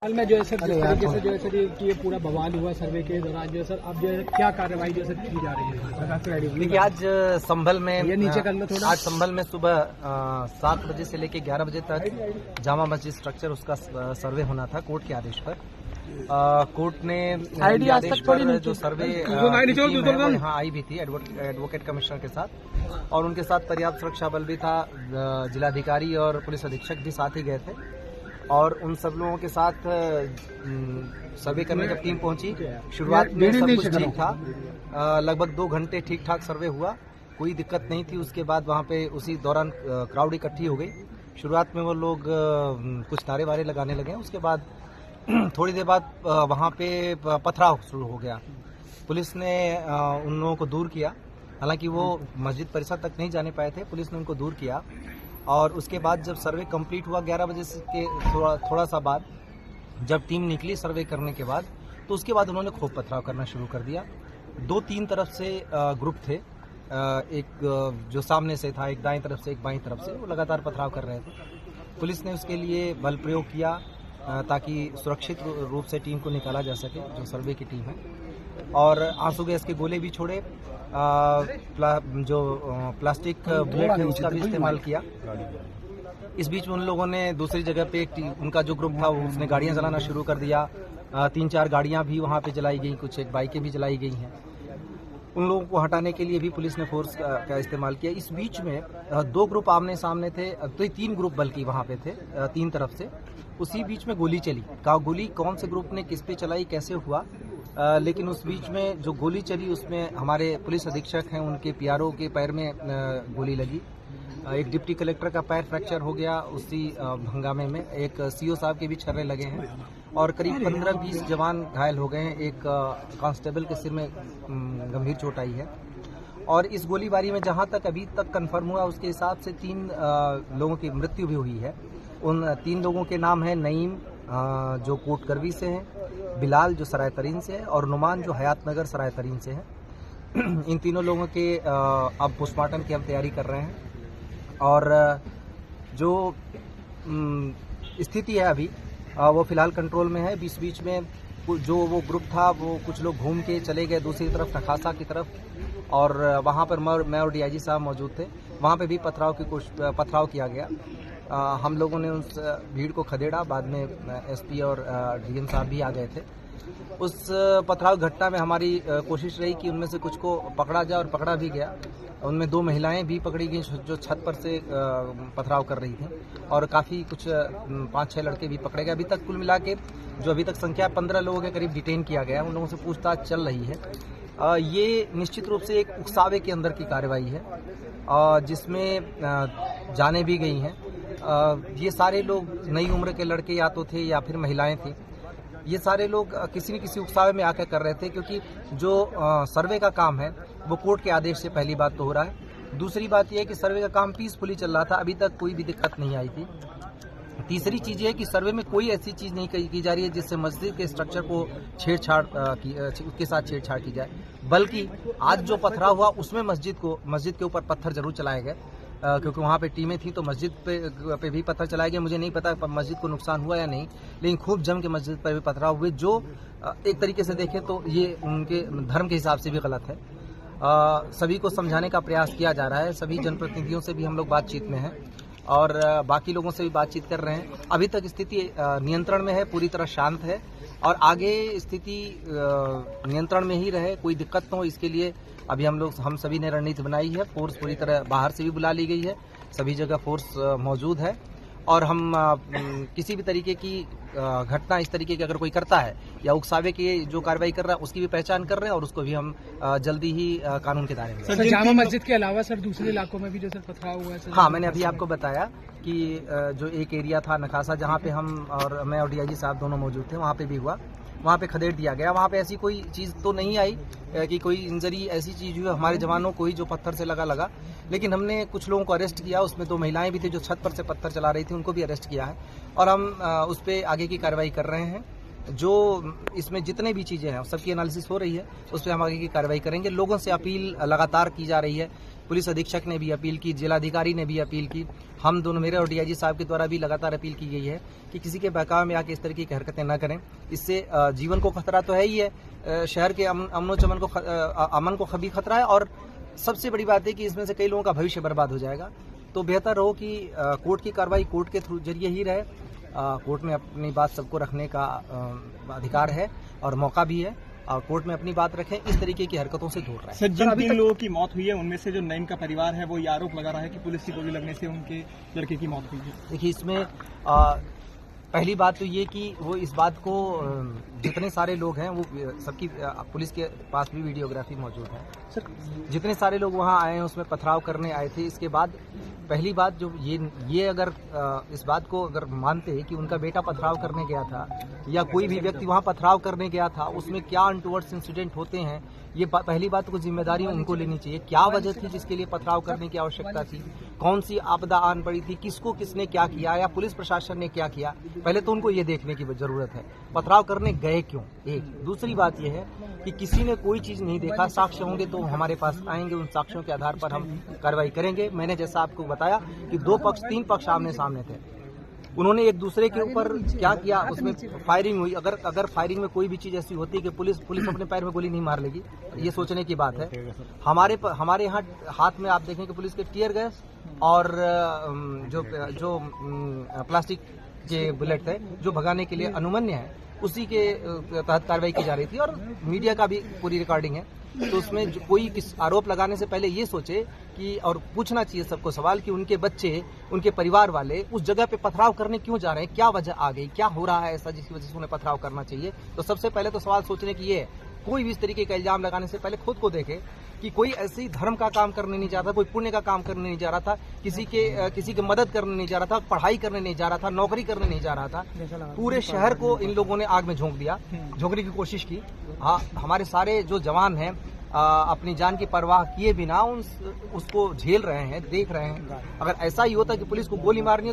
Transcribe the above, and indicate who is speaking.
Speaker 1: हाल में जो है सर जिस तरीके से जो है सर ये पूरा बवाल हुआ सर्वे के दौरान जो है सर अब जो है क्या कार्रवाई जो है सर की जा रही है?
Speaker 2: देखिए आज संभल में
Speaker 1: ये नीचे कर लो थोड़ा।
Speaker 2: आज संभल में सुबह 7 बजे से लेकर 11 बजे तक जामा मस्जिद स्ट्रक्चर उसका सर्वे होना था कोर्ट के आदेश पर। कोर्ट ने आदेश पर जो सर्वे यहाँ आई भी थी एडवोकेट कमिश्नर के साथ, और उनके साथ पर्याप्त सुरक्षा बल भी था। जिलाधिकारी और पुलिस अधीक्षक भी साथ ही गए थे, और उन सब लोगों के साथ सर्वे करने जब टीम पहुंची, शुरुआत में सब कुछ ठीक था। लगभग 2 घंटे ठीक ठाक सर्वे हुआ, कोई दिक्कत नहीं थी। उसके बाद वहां पे उसी दौरान क्राउड इकट्ठी हो गई। शुरुआत में वो लोग कुछ नारे वारे लगाने लगे, उसके बाद थोड़ी देर बाद वहां पे पथराव शुरू हो गया। पुलिस ने उन लोगों को दूर किया, हालांकि वो मस्जिद परिसर तक नहीं जाने पाए थे। पुलिस ने उनको दूर किया, और उसके बाद जब सर्वे कंप्लीट हुआ 11 बजे के थोड़ा सा बाद जब टीम निकली सर्वे करने के बाद, तो उसके बाद उन्होंने खूब पथराव करना शुरू कर दिया। 2-3 तरफ से ग्रुप थे, एक जो सामने से था, एक दाएं तरफ से, एक बाईं तरफ से, वो लगातार पथराव कर रहे थे। पुलिस ने उसके लिए बल प्रयोग किया ताकि सुरक्षित रूप से टीम को निकाला जा सके, जो सर्वे की टीम है, और आंसू गैस के गोले भी छोड़े, जो प्लास्टिक बुलेट है उसका भी इस्तेमाल किया। इस बीच में उन लोगों ने दूसरी जगह पे उनका जो ग्रुप था उसने गाड़ियां चलाना शुरू कर दिया। 3-4 गाड़ियां भी वहां पे जलाई गई, कुछ एक बाइकें भी जलाई गई हैं। उन लोगों को हटाने के लिए भी पुलिस ने फोर्स का इस्तेमाल किया। इस बीच में 2 ग्रुप आमने सामने थे, तो 3 ग्रुप बल्कि वहां पे थे 3 तरफ से। उसी बीच में गोली चली। गोली कौन से ग्रुप ने किस पे चलाई, कैसे हुआ, लेकिन उस बीच में जो गोली चली उसमें हमारे पुलिस अधीक्षक हैं, उनके पीआरओ के पैर में गोली लगी। एक डिप्टी कलेक्टर का पैर फ्रैक्चर हो गया उसी हंगामे में। एक सीओ साहब के भी छर्रे लगे हैं, और करीब 15-20 जवान घायल हो गए हैं। एक कांस्टेबल के सिर में गंभीर चोट आई है। और इस गोलीबारी में जहां तक अभी तक कंफर्म हुआ उसके हिसाब से 3 लोगों की मृत्यु भी हुई है। उन 3 लोगों के नाम है नईम, जो कोटकरवी से हैं, बिलाल जो सराय तरीन से है, और नुमान जो हयात नगर सराय तरीन से है। इन तीनों लोगों के अब पोस्टमार्टम की हम तैयारी कर रहे हैं, और जो स्थिति है अभी वो फिलहाल कंट्रोल में है। बीच में जो वो ग्रुप था वो कुछ लोग घूम के चले गए दूसरी तरफ, नखासा की तरफ, और वहाँ पर मैं और डीआईजी साहब मौजूद थे। वहाँ पे भी पथराव किया गया। हम लोगों ने उस भीड़ को खदेड़ा। बाद में एसपी और डीएम साहब भी आ गए थे। उस पथराव घटना में हमारी कोशिश रही कि उनमें से कुछ को पकड़ा जाए, और पकड़ा भी गया। उनमें 2 महिलाएं भी पकड़ी गई जो छत पर से पथराव कर रही थी, और काफ़ी कुछ 5-6 लड़के भी पकड़े गए। अभी तक कुल मिला के जो अभी तक संख्या 15 लोगों के करीब डिटेन किया गया है। उन लोगों से पूछताछ चल रही है। ये निश्चित रूप से एक उकसावे के अंदर की कार्रवाई है, जिसमें जाने भी गई हैं। ये सारे लोग नई उम्र के लड़के या तो थे या फिर महिलाएं थी। ये सारे लोग किसी न किसी उकसावे में आकर कर रहे थे, क्योंकि जो सर्वे का काम है वो कोर्ट के आदेश से पहली बात तो हो रहा है। दूसरी बात यह है कि सर्वे का काम पीसफुली चल रहा था, अभी तक कोई भी दिक्कत नहीं आई थी। तीसरी चीज है कि सर्वे में कोई ऐसी चीज नहीं की जा रही है जिससे मस्जिद के स्ट्रक्चर को उसके साथ छेड़छाड़ की जाए, बल्कि आज जो पथराव हुआ उसमें मस्जिद के ऊपर पत्थर जरूर चलाए गए, क्योंकि वहाँ पे टीमें थी, तो मस्जिद पे भी पत्थर चलाए गए। मुझे नहीं पता मस्जिद को नुकसान हुआ या नहीं, लेकिन खूब जम के मस्जिद पर भी पथराव हुए, जो एक तरीके से देखें तो ये उनके धर्म के हिसाब से भी गलत है। सभी को समझाने का प्रयास किया जा रहा है। सभी जनप्रतिनिधियों से भी हम लोग बातचीत में हैं, और बाकी लोगों से भी बातचीत कर रहे हैं। अभी तक स्थिति नियंत्रण में है, पूरी तरह शांत है, और आगे स्थिति नियंत्रण में ही रहे, कोई दिक्कत न हो, इसके लिए अभी हम सभी ने रणनीति बनाई है। फोर्स पूरी तरह बाहर से भी बुला ली गई है, सभी जगह फोर्स मौजूद है, और हम किसी भी तरीके की घटना इस तरीके की अगर कोई करता है या उकसावे की जो कार्रवाई कर रहा है उसकी भी पहचान कर रहे हैं, और उसको भी हम जल्दी ही कानून के दायरे में।
Speaker 1: सर, जामा मस्जिद के अलावा सर दूसरे इलाकों में भी जो सर पथराव हुआ है?
Speaker 2: हाँ, मैंने अभी आपको बताया कि जो एक एरिया था नखासा, जहाँ पे मैं और डीआईजी साहब दोनों मौजूद थे, वहाँ पे भी हुआ, वहाँ पे खदेड़ दिया गया। वहाँ पे ऐसी कोई चीज़ तो नहीं आई कि कोई इंजरी ऐसी चीज़ हुई। हमारे जवानों को ही जो पत्थर से लगा, लेकिन हमने कुछ लोगों को अरेस्ट किया। उसमें 2 महिलाएं भी थी जो छत पर से पत्थर चला रही थी, उनको भी अरेस्ट किया है, और हम उस पर आगे की कार्रवाई कर रहे हैं। जो इसमें जितने भी चीजें हैं सबकी एनालिसिस हो रही है, उस पर हम आगे की कार्रवाई करेंगे। लोगों से अपील लगातार की जा रही है, पुलिस अधीक्षक ने भी अपील की, जिलाधिकारी ने भी अपील की, हम दोनों मेरे और डीआईजी साहब के द्वारा भी लगातार अपील की गई है कि किसी के बहकावे में आके इस तरीके की हरकतें न करें। इससे जीवन को खतरा तो है ही है, शहर के अमन को भी खतरा है, और सबसे बड़ी बात है कि इसमें से कई लोगों का भविष्य बर्बाद हो जाएगा। तो बेहतर हो कि कोर्ट की कार्रवाई कोर्ट के थ्रू जरिए ही रहे। कोर्ट में अपनी बात सबको रखने का अधिकार है और मौका भी है, और कोर्ट में अपनी बात रखें, इस तरीके की हरकतों से दूर रहें।
Speaker 3: सर, जिन 3 लोगों की मौत हुई है उनमें से जो नईम का परिवार है वो ये आरोप लगा रहा है कि पुलिस की गोली लगने से उनके लड़के की मौत हुई है।
Speaker 2: देखिए, इसमें पहली बात तो ये कि वो इस बात को जितने सारे लोग हैं वो सबकी पुलिस के पास भी वीडियोग्राफी मौजूद है। सर, जितने सारे लोग वहाँ आए हैं उसमें पथराव करने आए थे। इसके बाद पहली बात जो ये अगर इस बात को अगर मानते कि उनका बेटा पथराव करने गया था या कोई भी व्यक्ति वहाँ पथराव करने गया था, उसमें क्या अनटूवर्ड्स इंसिडेंट होते हैं, ये पहली बात को जिम्मेदारी उनको लेनी चाहिए। क्या वजह थी जिसके लिए पथराव करने की आवश्यकता थी, कौन सी आपदा आन पड़ी थी, किसको किसने क्या किया या पुलिस प्रशासन ने क्या किया, पहले तो उनको ये देखने की जरूरत है। पथराव करने गए क्यों, एक। दूसरी बात यह है कि किसी ने कोई चीज नहीं देखा, साक्ष्य होंगे तो हमारे पास आएंगे, उन साक्ष्यों के आधार पर हम कार्रवाई करेंगे। मैंने जैसा आपको बताया कि 3 पक्ष आमने सामने थे, उन्होंने एक दूसरे के ऊपर क्या किया, उसमें फायरिंग हुई। अगर फायरिंग में कोई भी चीज ऐसी होती है कि पुलिस अपने पैर में गोली नहीं मार लेगी, ये सोचने की बात है। हमारे यहाँ हाथ में आप देखें कि पुलिस के टीयर गैस और जो प्लास्टिक के बुलेट थे जो भगाने के लिए अनुमन्य है, उसी के तहत कार्रवाई की जा रही थी, और मीडिया का भी पूरी रिकॉर्डिंग है। तो उसमें कोई किस आरोप लगाने से पहले ये सोचे कि, और पूछना चाहिए सबको सवाल कि उनके बच्चे, उनके परिवार वाले उस जगह पे पथराव करने क्यों जा रहे हैं, क्या वजह आ गई, क्या हो रहा है ऐसा जिसकी वजह से उन्हें पथराव करना चाहिए। तो सबसे पहले तो सवाल सोचने की ये है, कोई भी इस तरीके का इल्जाम लगाने से पहले खुद को देखे कि कोई ऐसी धर्म का काम करने नहीं जा रहा था, कोई पुण्य का काम करने नहीं जा रहा था, किसी के मदद करने नहीं जा रहा था, पढ़ाई करने नहीं जा रहा था, नौकरी करने नहीं जा रहा था। पूरे शहर को इन लोगों ने आग में झोंक दिया, झोंकने की कोशिश की। हाँ, हमारे सारे जो जवान हैं अपनी जान की परवाह किए बिना उसको झेल रहे हैं, देख रहे हैं। अगर ऐसा ही होता कि पुलिस को गोली मारनी